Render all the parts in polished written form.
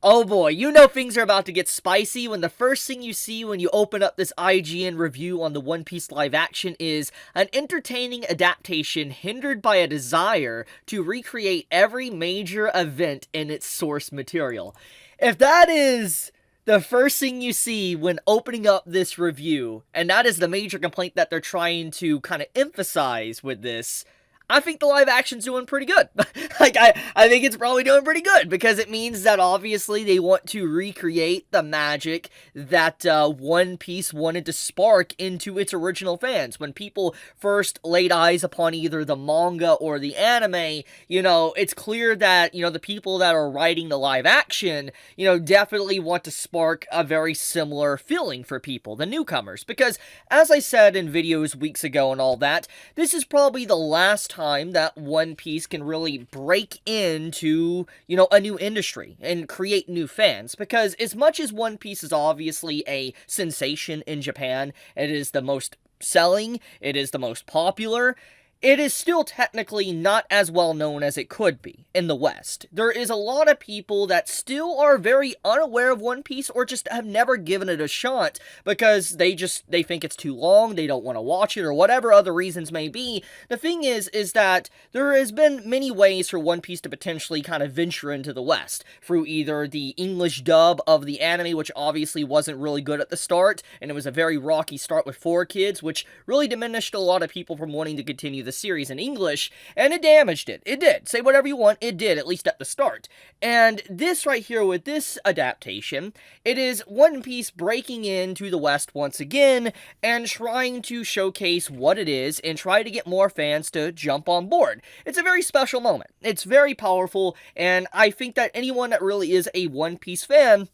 Oh boy, you know things are about to get spicy when the first thing you see when you open up this IGN review on the One Piece live action is an entertaining adaptation hindered by a desire to recreate every major event in its source material. If that is the first thing you see when opening up this review, and that is the major complaint that they're trying to kind of emphasize with this, I think the live action's doing pretty good. I think it's probably doing pretty good because it means that obviously they want to recreate the magic that One Piece wanted to spark into its original fans. When people first laid eyes upon either the manga or the anime, it's clear that, the people that are writing the live action, definitely want to spark a very similar feeling for people, the newcomers. Because, as I said in videos weeks ago and all that, this is probably the last time that One Piece can really break into, a new industry and create new fans. Because as much as One Piece is obviously a sensation in Japan, it is the most selling, it is the most popular, it is still technically not as well known as it could be in the West. There is a lot of people that still are very unaware of One Piece or just have never given it a shot because they think it's too long, they don't want to watch it, or whatever other reasons may be. The thing is that there has been many ways for One Piece to potentially kind of venture into the West through either the English dub of the anime, which obviously wasn't really good at the start, and it was a very rocky start with 4 kids, which really diminished a lot of people from wanting to continue the series in English, and it damaged it. It did. Say whatever you want, it did, at least at the start. And this right here with this adaptation, it is One Piece breaking into the West once again and trying to showcase what it is and try to get more fans to jump on board. It's a very special moment. It's very powerful, and I think that anyone that really is a One Piece fan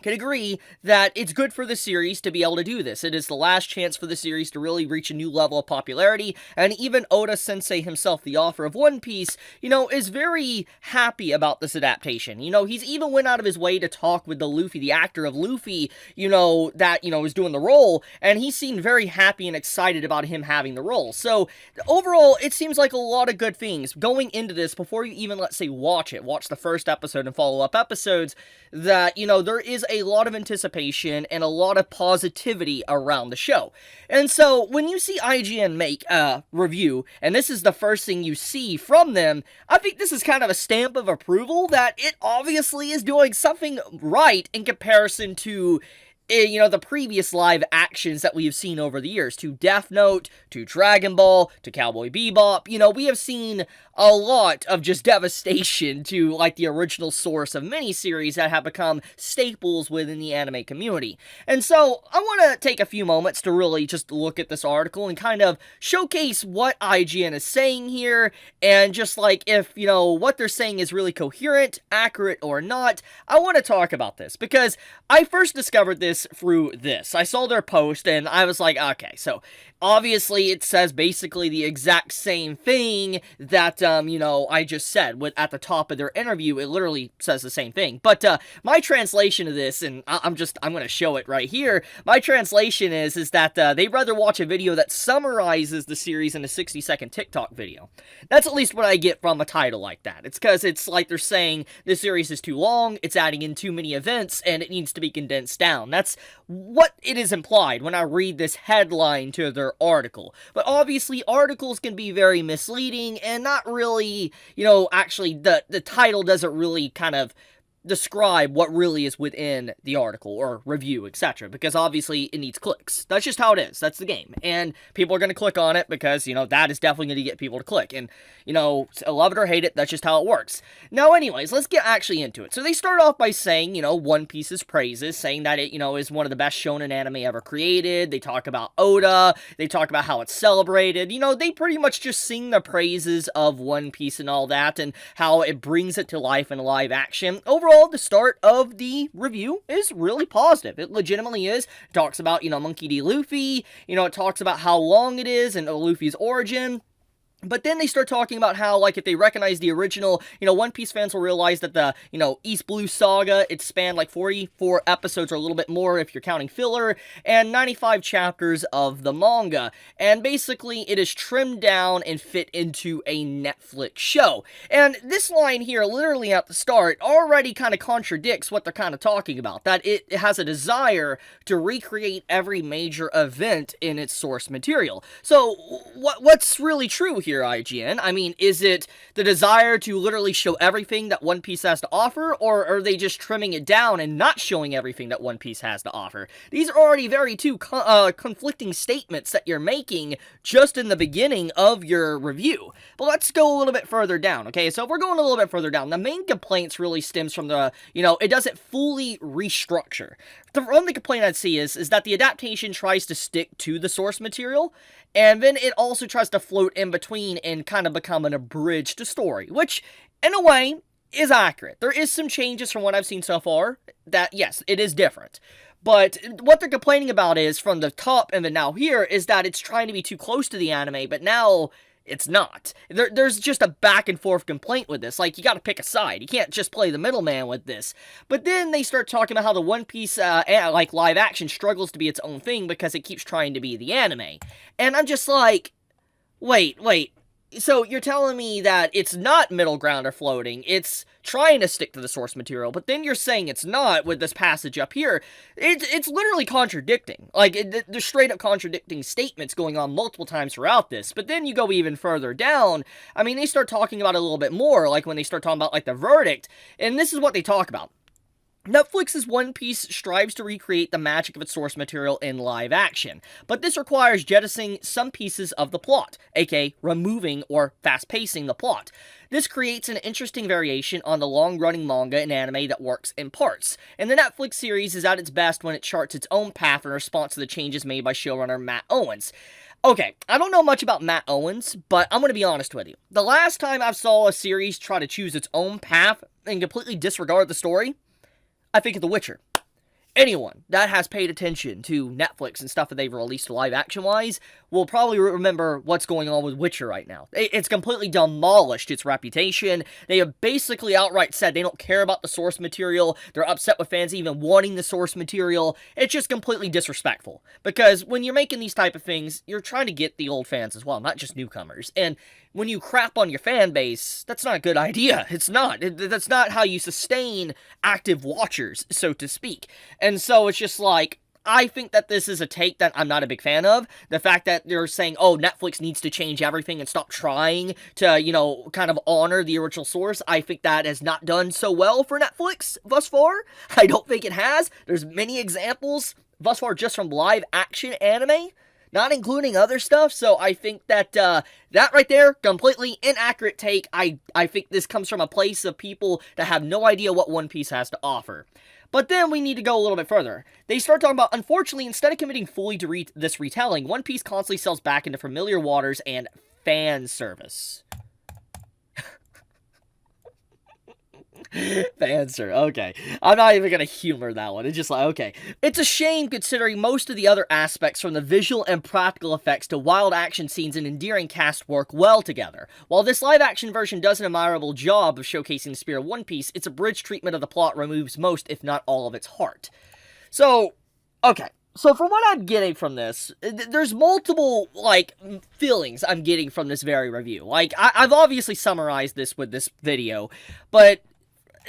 can agree that it's good for the series to be able to do this. It is the last chance for the series to really reach a new level of popularity, and even Oda Sensei himself, the author of One Piece, is very happy about this adaptation. He's even went out of his way to talk with the actor of Luffy, that, is doing the role, and he seemed very happy and excited about him having the role. So, overall, it seems like a lot of good things going into this before you even, let's say, watch the first episode and follow-up episodes, that, there is a lot of anticipation and a lot of positivity around the show. And so, when you see IGN make a review, and this is the first thing you see from them, I think this is kind of a stamp of approval that it obviously is doing something right in comparison to the previous live actions that we have seen over the years, to Death Note, to Dragon Ball, to Cowboy Bebop. We have seen a lot of just devastation to, like, the original source of miniseries that have become staples within the anime community. And so, I want to take a few moments to really just look at this article and kind of showcase what IGN is saying here, and just, like, if, what they're saying is really coherent, accurate, or not. I want to talk about this, because I first discovered this through this. I saw their post, and I was like, okay, so obviously it says basically the exact same thing that, I just said at the top of their interview. It literally says the same thing. But, my translation of this, and I'm going to show it right here. My translation is that, they'd rather watch a video that summarizes the series in a 60-second TikTok video. That's at least what I get from a title like that. It's because it's like they're saying the series is too long, it's adding in too many events, and it needs to be condensed down. That's what it is implied when I read this headline to their article. But obviously, articles can be very misleading and not really, actually the title doesn't really kind of describe what really is within the article or review, etc. Because obviously it needs clicks. That's just how it is. That's the game. And people are going to click on it because, that is definitely going to get people to click. And, love it or hate it, that's just how it works. Now, anyways, let's get actually into it. So they start off by saying, One Piece's praises, saying that it, is one of the best shonen anime ever created. They talk about Outta. They talk about how it's celebrated. They pretty much just sing the praises of One Piece and all that, and how it brings it to life in live action. Overall, the start of the review is really positive. It legitimately is. It talks about, Monkey D. Luffy. It talks about how long it is and Luffy's origin. But then they start talking about how, like, if they recognize the original, One Piece fans will realize that the, East Blue Saga, it spanned like 44 episodes or a little bit more if you're counting filler, and 95 chapters of the manga. And basically, it is trimmed down and fit into a Netflix show. And this line here, literally at the start, already kind of contradicts what they're kind of talking about. That it has a desire to recreate every major event in its source material. So, what's really true here? IGN? I mean, is it the desire to literally show everything that One Piece has to offer, or are they just trimming it down and not showing everything that One Piece has to offer? These are already very two conflicting statements that you're making just in the beginning of your review. But let's go a little bit further down, okay? So if we're going a little bit further down, the main complaints really stems from the, it doesn't fully restructure. The only complaint I'd see is that the adaptation tries to stick to the source material, and then it also tries to float in between and kind of become an abridged story, which, in a way, is accurate. There is some changes from what I've seen so far that, yes, it is different. But what they're complaining about is, from the top and then now here, is that it's trying to be too close to the anime, but now it's not. There's just a back and forth complaint with this. Like, you gotta pick a side. You can't just play the middleman with this. But then they start talking about how the One Piece, live action struggles to be its own thing because it keeps trying to be the anime. And I'm just like, wait. So you're telling me that it's not middle ground or floating, it's trying to stick to the source material, but then you're saying it's not with this passage up here. It's literally contradicting. Like, there's straight up contradicting statements going on multiple times throughout this. But then you go even further down, I mean, they start talking about it a little bit more, like when they start talking about, like, the verdict, and this is what they talk about. Netflix's One Piece strives to recreate the magic of its source material in live action, but this requires jettisoning some pieces of the plot, aka removing or fast-pacing the plot. This creates an interesting variation on the long-running manga and anime that works in parts, and the Netflix series is at its best when it charts its own path in response to the changes made by showrunner Matt Owens. Okay, I don't know much about Matt Owens, but I'm going to be honest with you. The last time I saw a series try to choose its own path and completely disregard the story, I think of The Witcher. Anyone that has paid attention to Netflix and stuff that they've released live action-wise will probably remember what's going on with Witcher right now. It's completely demolished its reputation. They have basically outright said they don't care about the source material. They're upset with fans even wanting the source material. It's just completely disrespectful. Because when you're making these type of things, you're trying to get the old fans as well, not just newcomers. And when you crap on your fan base, that's not a good idea. It's not. That's not how you sustain active watchers, so to speak. And so it's just like, I think that this is a take that I'm not a big fan of. The fact that they're saying, oh, Netflix needs to change everything and stop trying to, kind of honor the original source. I think that has not done so well for Netflix thus far. I don't think it has. There's many examples thus far just from live action anime, not including other stuff. So I think that that right there, completely inaccurate take. I think this comes from a place of people that have no idea what One Piece has to offer. But then we need to go a little bit further. They start talking about, unfortunately, instead of committing fully to this retelling, One Piece constantly sells back into familiar waters and fan service. Fancer, okay. I'm not even gonna humor that one. It's just like, okay. It's a shame considering most of the other aspects, from the visual and practical effects to wild action scenes and endearing cast, work well together. While this live action version does an admirable job of showcasing the spirit of One Piece, its abridged treatment of the plot removes most, if not all, of its heart. So, okay. So from what I'm getting from this, there's multiple, feelings I'm getting from this very review. I've obviously summarized this with this video, but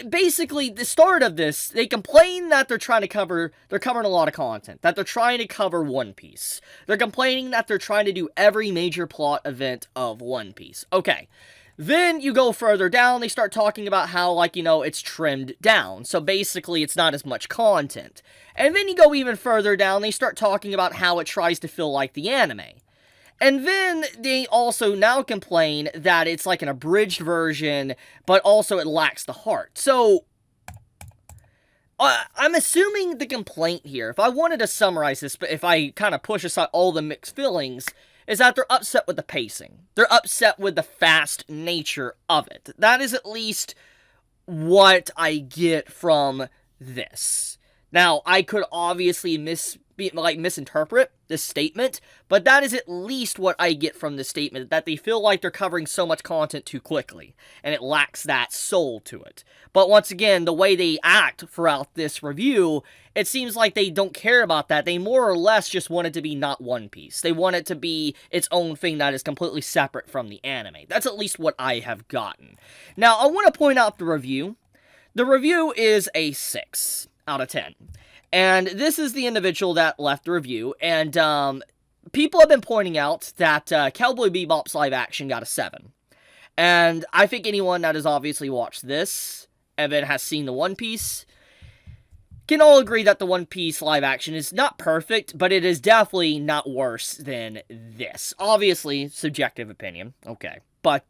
basically, the start of this, they complain that they're covering a lot of content, that they're trying to cover One Piece. They're complaining that they're trying to do every major plot event of One Piece. Okay. Then you go further down, they start talking about how, it's trimmed down. So basically, it's not as much content. And then you go even further down, they start talking about how it tries to feel like the anime. And then they also now complain that it's like an abridged version, but also it lacks the heart. So, I'm assuming the complaint here, if I wanted to summarize this, but if I kind of push aside all the mixed feelings, is that they're upset with the pacing. They're upset with the fast nature of it. That is at least what I get from this. Now, I could obviously misinterpret this statement, but that is at least what I get from this statement, that they feel like they're covering so much content too quickly, and it lacks that soul to it. But once again, the way they act throughout this review, it seems like they don't care about that. They more or less just want it to be not One Piece. They want it to be its own thing that is completely separate from the anime. That's at least what I have gotten. Now, I want to point out the review. The review is a 6 out of 10. And this is the individual that left the review, and people have been pointing out that Cowboy Bebop's live action got a 7. And I think anyone that has obviously watched this, and then has seen the One Piece, can all agree that the One Piece live action is not perfect, but it is definitely not worse than this. Obviously, subjective opinion, okay. But,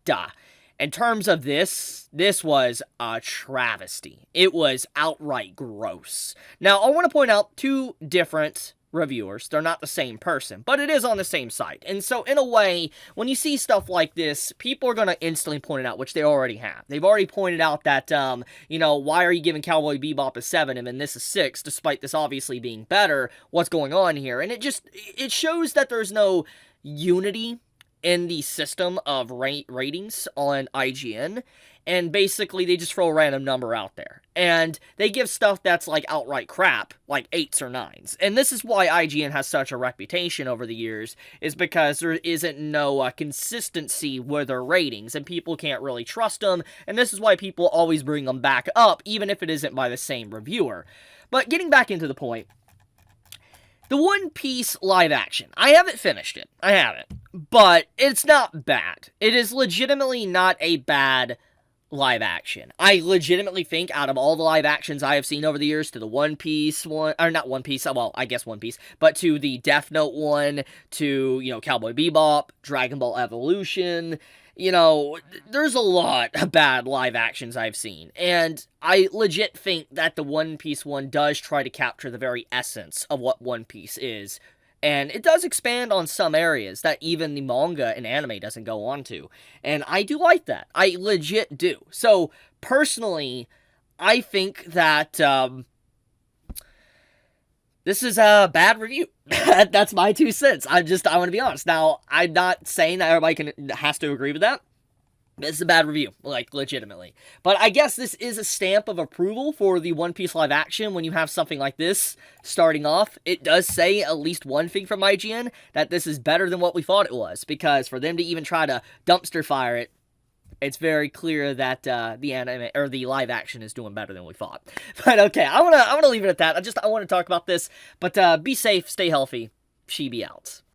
in terms of this was a travesty. It was outright gross. Now, I want to point out 2 different reviewers. They're not the same person, but it is on the same site. And so, in a way, when you see stuff like this, people are going to instantly point it out, which they already have. They've already pointed out that, why are you giving Cowboy Bebop a 7 and then this is 6, despite this obviously being better? What's going on here? And it shows that there's no unity in the system of ratings on IGN, and basically they just throw a random number out there. And they give stuff that's like outright crap, like 8s or 9s. And this is why IGN has such a reputation over the years, is because there isn't no consistency with their ratings, and people can't really trust them, and this is why people always bring them back up, even if it isn't by the same reviewer. But getting back into the point, the One Piece live action, I haven't finished it. I haven't. But it's not bad. It is legitimately not a bad live action. I legitimately think out of all the live actions I have seen over the years, to the One Piece one, or not One Piece, well, I guess One Piece, but to the Death Note one, to, Cowboy Bebop, Dragon Ball Evolution, there's a lot of bad live actions I've seen, and I legit think that the One Piece one does try to capture the very essence of what One Piece is, and it does expand on some areas that even the manga and anime doesn't go on to, and I do like that. I legit do. So, personally, I think that, this is a bad review. That's my 2 cents. I want to be honest. Now, I'm not saying that everybody has to agree with that. This is a bad review, legitimately. But I guess this is a stamp of approval for the One Piece live action when you have something like this starting off. It does say at least one thing from IGN, that this is better than what we thought it was, because for them to even try to dumpster fire it, it's very clear that the anime or the live action is doing better than we thought. But okay, I wanna leave it at that. I want to talk about this. But be safe, stay healthy. Chibi out.